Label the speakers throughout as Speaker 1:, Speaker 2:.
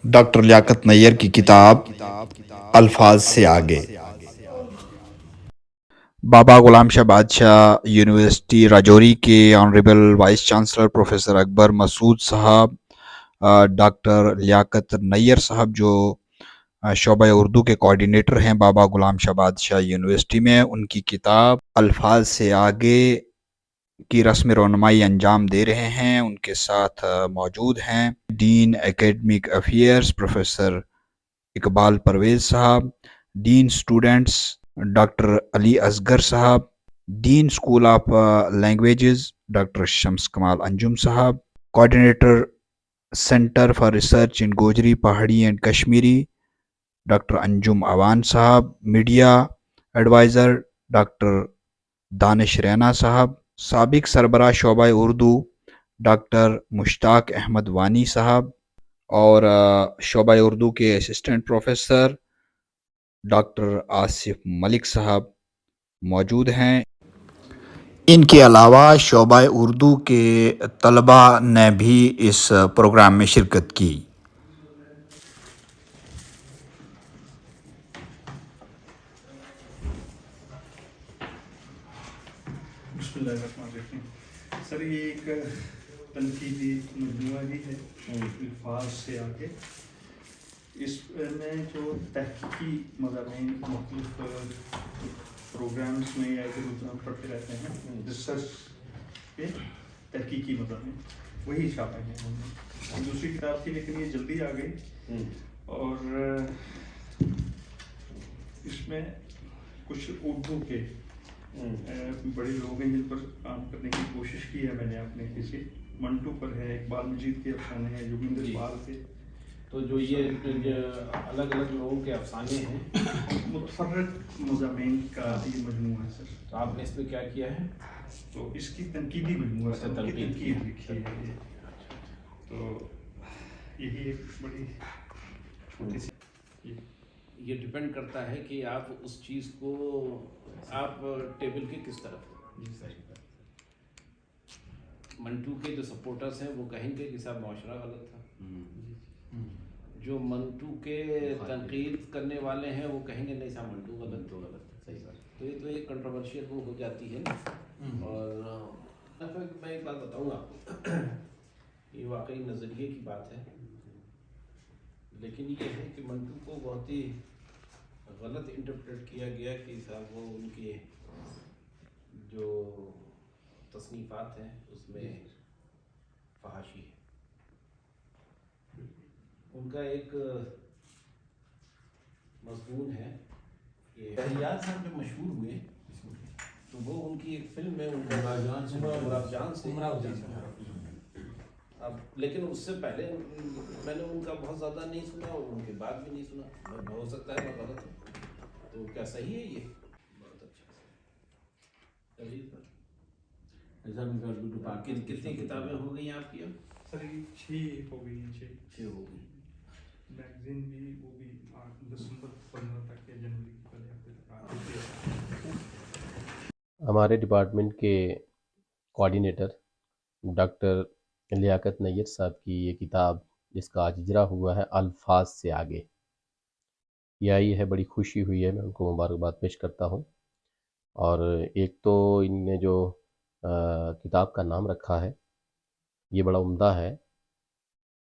Speaker 1: Doctor لیاقت نیر کی کتاب الفاظ سے آگے۔ بابا غلام شاہ بادشاہ یونیورسٹی راجوری کے آنریبل وائس چانسلر پروفیسر اکبر مسعود صاحب، ڈاکٹر لیاقت نیر صاحب جو شعبہ اردو کے کوآرڈینیٹر ہیں بابا غلام شاہ بادشاہ یونیورسٹی میں، ان کی کتاب الفاظ سے آگے کی رسم رونمائی انجام دے رہے ہیں۔ ان کے ساتھ موجود ہیں ڈین ایکیڈمک افیئرز پروفیسر اقبال پرویز صاحب، ڈین اسٹوڈنٹس ڈاکٹر علی اصغر صاحب، ڈین اسکول آف لینگویجز ڈاکٹر شمس کمال انجم صاحب، coordinator centre for research in Gojri پہاڑی اینڈ کشمیری ڈاکٹر انجم اوان صاحب، میڈیا ایڈوائزر ڈاکٹر دانش رینا صاحب، سابق سربراہ شعبہ اردو ڈاکٹر مشتاق احمد وانی صاحب، اور شعبہ اردو کے اسسٹنٹ پروفیسر ڈاکٹر آصف ملک صاحب موجود ہیں۔ ان کے علاوہ شعبہ اردو کے طلباء نے بھی اس پروگرام میں شرکت کی۔
Speaker 2: بسم اللہ الرحمن الرحیم۔ سر یہ ایک تنقیدی مجموعہ بھی ہے الفاظ سے آگے۔ اس میں جو تحقیقی مضامین مختلف پروگرامز میں یا ادھر ادھر ہم پڑھتے رہتے ہیں، ریسرچ کے تحقیقی مضامین وہی چھاپے ہیں۔ دوسری کتاب تھی لیکن یہ جلدی آ گئی، اور اس میں کچھ اردو کے بڑے لوگ ہیں جن پر کام کرنے کی کوشش کی ہے میں نے اپنے کسی منٹو پر ہے، اقبال مجید کے افسانے ہیں، یوگیندر پال کے۔
Speaker 3: تو جو یہ الگ الگ لوگوں کے افسانے ہیں،
Speaker 2: متفرق مضامین کا یہ مجموعہ ہے سر۔
Speaker 3: تو آپ نے اس پہ کیا کیا ہے؟
Speaker 2: تو اس کی تنقیدی مجموعہ ہے، تنقید لکھی ہے۔ تو یہی ایک بڑی چھوٹی سی،
Speaker 3: یہ ڈیپینڈ کرتا ہے کہ آپ اس چیز کو آپ ٹیبل کے کس طرف ہیں۔ منٹو کے جو سپورٹرز ہیں وہ کہیں گے کہ صاحب معاشرہ غلط تھا، جو منٹو کے تنقید کرنے والے ہیں وہ کہیں گے نہیں صاحب منٹو غلط تو غلط ہے۔ صحیح بات، تو یہ تو ایک کنٹروورشیل وہ ہو جاتی ہے نا۔ اور میں ایک بات بتاؤں گا، یہ واقعی نظریے کی بات ہے، لیکن یہ ہے کہ منٹو کو بہت ہی غلط انٹرپریٹ کیا گیا کہ صاحب وہ ان کے جو تصنیفات ہیں اس میں فحاشی ہے۔ ان کا ایک مضمون ہے کہ شہریار صاحب جب مشہور ہوئے تو وہ ان کی ایک فلم میں ان کا مراد جان سے، اب لیکن اس سے پہلے میں نے ان کا بہت زیادہ نہیں سنا اور ان کے بعد بھی نہیں سنا، ہو سکتا ہے میں غلط ہوں، تو کیا صحیح ہے یہ؟ بہت اچھا، کتنی کتابیں ہو گئی آپ کی اب؟
Speaker 2: سر یہ 6 ہو گئی ہیں،
Speaker 3: 6 ہو گئی۔
Speaker 2: میگزین بھی وہ بھی دسمبر 15 تک یا جنوری کے پہلے ہفتے تک۔
Speaker 4: ہمارے ڈپارٹمنٹ کے کوآرڈینیٹر ڈاکٹر لیاقت نیر صاحب کی یہ کتاب جس کا آج اجرا ہوا ہے الفاظ سے آگے، یہ آئی ہے، بڑی خوشی ہوئی ہے، میں ان کو مبارکباد پیش کرتا ہوں۔ اور ایک تو ان نے جو کتاب کا نام رکھا ہے یہ بڑا عمدہ ہے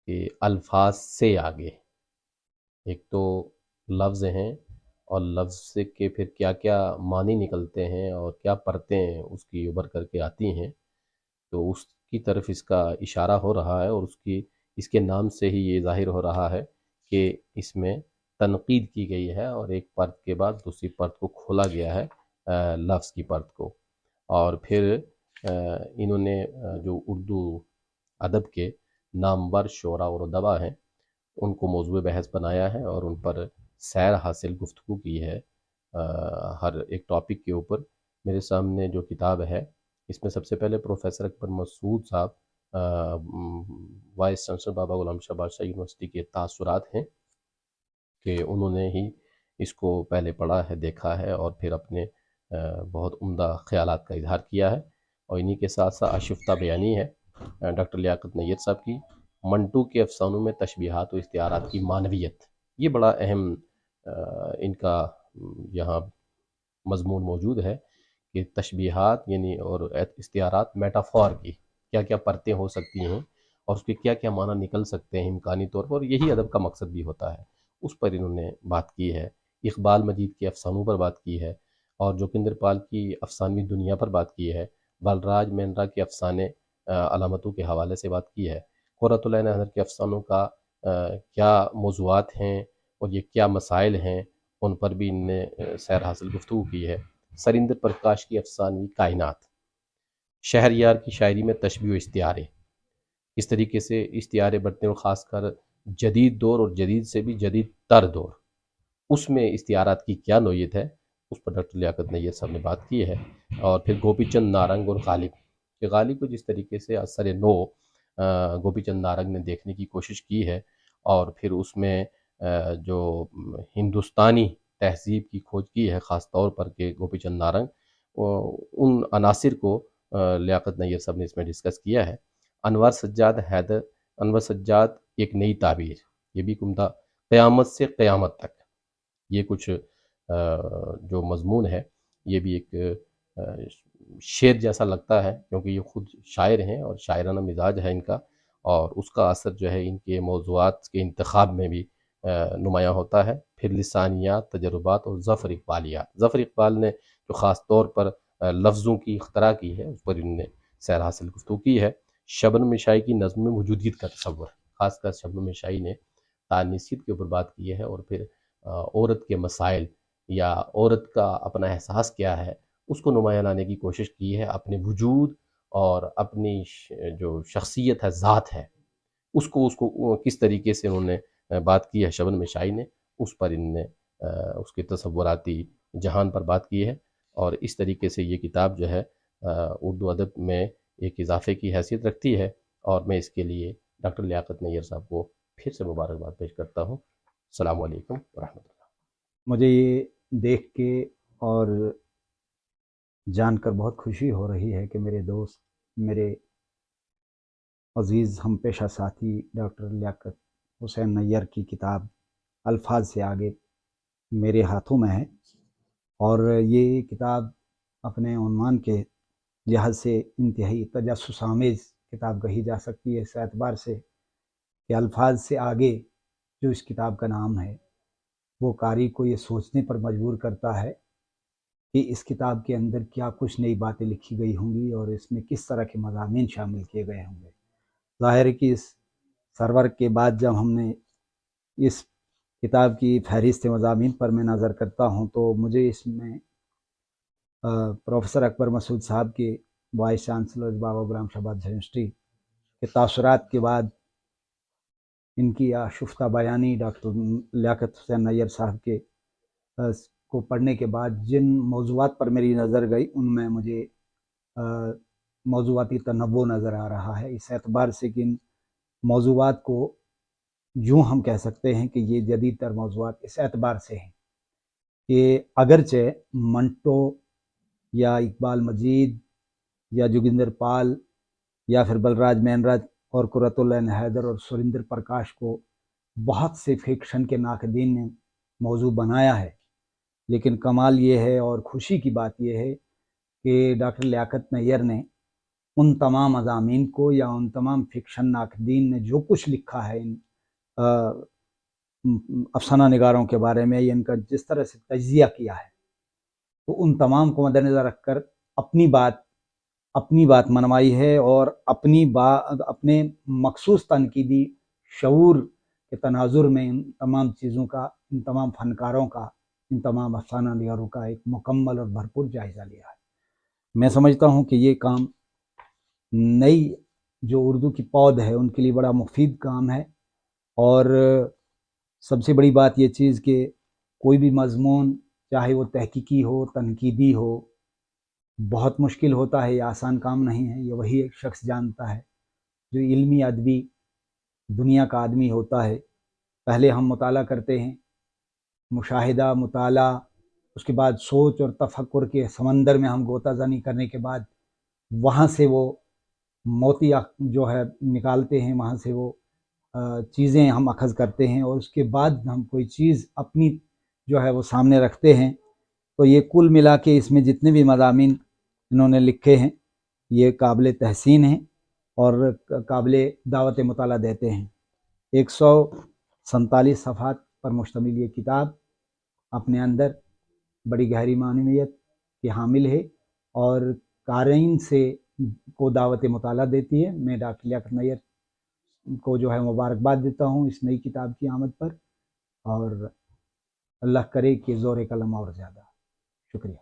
Speaker 4: کہ الفاظ سے آگے، ایک تو لفظ ہیں اور لفظ سے کے پھر کیا کیا معنی نکلتے ہیں اور کیا پرتیں اس کی ابھر کر کے آتی ہیں، تو اس کی طرف اس کا اشارہ ہو رہا ہے، اور اس کے نام سے ہی یہ ظاہر ہو رہا ہے کہ اس میں تنقید کی گئی ہے اور ایک پرت کے بعد دوسری پرت کو کھولا گیا ہے، لفظ کی پرت کو۔ اور پھر انہوں نے جو اردو ادب کے نامور شعراء اور ادباء ہیں ان کو موضوع بحث بنایا ہے اور ان پر سیر حاصل گفتگو کی ہے، ہر ایک ٹاپک کے اوپر۔ میرے سامنے جو کتاب ہے اس میں سب سے پہلے پروفیسر اکبر مسعود صاحب وائس چانسلر بابا غلام شاہ بادشاہ یونیورسٹی کے تاثرات ہیں کہ انہوں نے ہی اس کو پہلے پڑھا ہے، دیکھا ہے اور پھر اپنے بہت عمدہ خیالات کا اظہار کیا ہے۔ اور انہی کے ساتھ ساتھ آشفتہ بیانی ہے ڈاکٹر لیاقت نیر صاحب کی، منٹو کے افسانوں میں تشبیہات و استعارات کی معنویت، یہ بڑا اہم ان کا یہاں مضمون موجود ہے کہ تشبیہات یعنی اور استعارات میٹافور کی کیا کیا پرتیں ہو سکتی ہیں اور اس کے کیا کیا معنی نکل سکتے ہیں امکانی طور پر، اور یہی ادب کا مقصد بھی ہوتا ہے، اس پر انہوں نے بات کی ہے۔ اقبال مجید کے افسانوں پر بات کی ہے، اور جوگندر پال کی افسانوی دنیا پر بات کی ہے، بلراج مہندرا کے افسانے علامتوں کے حوالے سے بات کی ہے، قرۃ العین حیدر کے افسانوں کا کیا موضوعات ہیں اور یہ کیا مسائل ہیں، ان پر بھی ان نے سیر حاصل گفتگو کی ہے۔ سریندر پرکاش کی افسانوی کائنات، شہریار کی شاعری میں تشبیہ و استعارے، اس طریقے سے استعارے بڑھتے ہیں، اور خاص کر جدید دور اور جدید سے بھی جدید تر دور، اس میں استعارات کی کیا نوعیت ہے، اس پر ڈاکٹر لیاقت نیر صاحب نے بات کی ہے۔ اور پھر گوپی چند نارنگ اور غالب، کہ غالب کو جس طریقے سے اثر نو گوپی چند نارنگ نے دیکھنے کی کوشش کی ہے، اور پھر اس میں جو ہندوستانی تہذیب کی کھوج کی ہے، خاص طور پر کہ گوپی چند نارنگ، ان عناصر کو لیاقت نیر صاحب نے اس میں ڈسکس کیا ہے۔ انور سجاد ایک نئی تعبیر، یہ بھی کمتا قیامت سے قیامت تک، یہ کچھ جو مضمون ہے یہ بھی ایک شعر جیسا لگتا ہے، کیونکہ یہ خود شاعر ہیں اور شاعرانہ مزاج ہے ان کا، اور اس کا اثر جو ہے ان کے موضوعات کے انتخاب میں بھی نمایاں ہوتا ہے۔ پھر لسانیات، تجربات اور ظفر اقبالیات، ظفر اقبال نے جو خاص طور پر لفظوں کی اختراع کی ہے، اس پر انہوں نے سیر حاصل گفتگو کی ہے۔ شبنم مشائی کی نظم میں وجودیت کا تصور، خاص کر شبنم مشائی نے تانیثیت کے اوپر بات کی ہے، اور پھر عورت کے مسائل یا عورت کا اپنا احساس کیا ہے اس کو نمایاں لانے کی کوشش کی ہے، اپنے وجود اور اپنی جو شخصیت ہے، ذات ہے، اس کو کس طریقے سے انہوں نے بات کی ہے شبنم مشائی نے، اس پر ان نے اس کے تصوراتی جہان پر بات کی ہے، اور اس طریقے سے یہ کتاب جو ہے اردو ادب میں ایک اضافے کی حیثیت رکھتی ہے، اور میں اس کے لیے ڈاکٹر لیاقت نیر صاحب کو پھر سے مبارکباد پیش کرتا ہوں۔ السلام علیکم ورحمۃ اللہ۔
Speaker 5: مجھے یہ دیکھ کے اور جان کر بہت خوشی ہو رہی ہے کہ میرے دوست، میرے عزیز ہم پیشہ ساتھی ڈاکٹر لیاقت حسین نیر کی کتاب الفاظ سے آگے میرے ہاتھوں میں ہے، اور یہ کتاب اپنے عنوان کے لحاظ سے انتہائی تجسس آمیز کتاب کہی جا سکتی ہے، اس اعتبار سے کہ الفاظ سے آگے جو اس کتاب کا نام ہے وہ قاری کو یہ سوچنے پر مجبور کرتا ہے کہ اس کتاب کے اندر کیا کچھ نئی باتیں لکھی گئی ہوں گی اور اس میں کس طرح کے مضامین شامل کیے گئے ہوں گے۔ ظاہر ہے کہ اس سرور کے بعد جب ہم نے اس کتاب کی فہرست مضامین پر میں نظر کرتا ہوں تو مجھے اس میں پروفیسر اکبر مسعود صاحب کے وائس چانسلر بابا غلام شاہ بہادر یونیورسٹی کے تاثرات کے بعد ان کی آشفتہ بیانی ڈاکٹر لیاقت حسین نیر صاحب کے کو پڑھنے کے بعد جن موضوعات پر میری نظر گئی ان میں مجھے موضوعاتی تنوع نظر آ رہا ہے، اس اعتبار سے کہ ان موضوعات کو یوں ہم کہہ سکتے ہیں کہ یہ جدید تر موضوعات اس اعتبار سے ہیں کہ اگرچہ منٹو یا اقبال مجید یا جوگندر پال یا پھر بلراج مہندرا اور قرۃ العین حیدر اور سریندر پرکاش کو بہت سے فکشن کے ناقدین نے موضوع بنایا ہے، لیکن کمال یہ ہے اور خوشی کی بات یہ ہے کہ ڈاکٹر لیاقت نیر نے ان تمام مضامین کو یا ان تمام فکشن ناقدین نے جو کچھ لکھا ہے ان افسانہ نگاروں کے بارے میں، یا ان کا جس طرح سے تجزیہ کیا ہے، تو ان تمام کو مد نظر رکھ کر اپنی بات منوائی ہے، اور اپنے مخصوص تنقیدی شعور کے تناظر میں ان تمام چیزوں کا، ان تمام فنکاروں کا، ان تمام افسانہ نگاروں کا ایک مکمل اور بھرپور جائزہ لیا ہے۔ میں سمجھتا ہوں کہ یہ کام نئی جو اردو کی پود ہے ان کے لیے بڑا مفید کام ہے، اور سب سے بڑی بات یہ چیز کہ کوئی بھی مضمون چاہے وہ تحقیقی ہو، تنقیدی ہو، بہت مشکل ہوتا ہے، یہ آسان کام نہیں ہے، یہ وہی ایک شخص جانتا ہے جو علمی ادبی دنیا کا آدمی ہوتا ہے۔ پہلے ہم مطالعہ کرتے ہیں، مشاہدہ، مطالعہ، اس کے بعد سوچ اور تفکر کے سمندر میں ہم غوطہ زنی کرنے کے بعد وہاں سے وہ موتی جو ہے نکالتے ہیں، وہاں سے وہ چیزیں ہم اخذ کرتے ہیں اور اس کے بعد ہم کوئی چیز اپنی جو ہے وہ سامنے رکھتے ہیں، تو یہ کل ملا کے اس میں جتنے بھی مضامین انہوں نے لکھے ہیں یہ قابل تحسین ہیں اور قابل دعوت مطالعہ دیتے ہیں۔ 147 صفحات پر مشتمل یہ کتاب اپنے اندر بڑی گہری معنویت کے حامل ہے اور قارئین سے کو دعوت مطالعہ دیتی ہے۔ میں ڈاکٹر لیاقت نیر کو جو ہے مبارکباد دیتا ہوں اس نئی کتاب کی آمد پر، اور اللہ کرے کہ زور قلم اور زیادہ۔ شکریہ۔